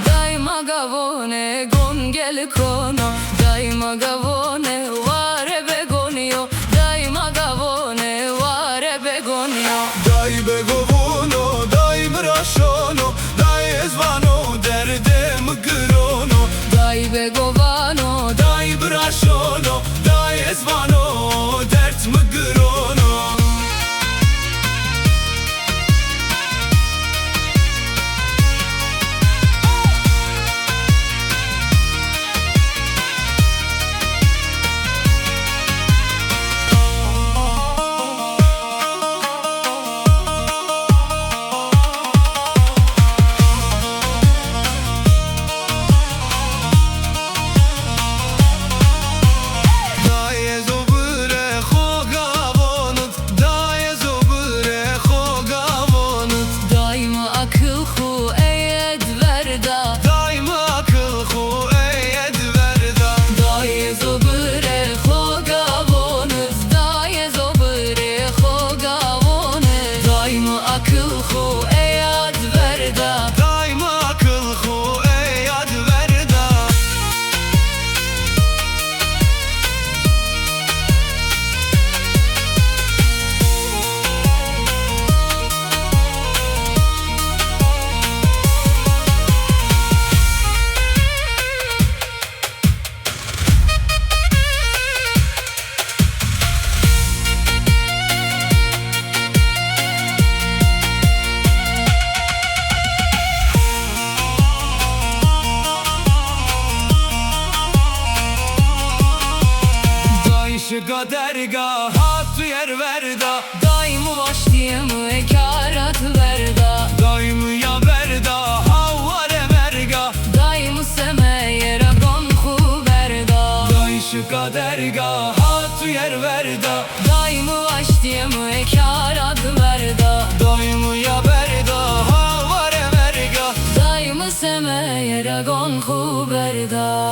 dai magavone gongel kono, dai magavone ware begonio, dai magavone ware begonio. Dai begovono, dai mrashono, dai ezvano, derde mgrono. Dai begovano, Dai brashono, dai ezvano, dert mgrono. daima akıl hu eyed verda, Daima akıl hu eyed verda. dai zobure hogavonuz, dai zobure hogavonuz, daima akıl hu eyed verda. Daima akıl hu eyed verda. Dayşıga derga hat yer verda. Daim başlıyım ekarat verda, Daim ya verda havare merga. daim semeye ragon hu verda. Dayşıga derga hat yer verda. Daim başlıyım ekarat verda, Daim ya verda havare merga. daim semeye ragon hu verda.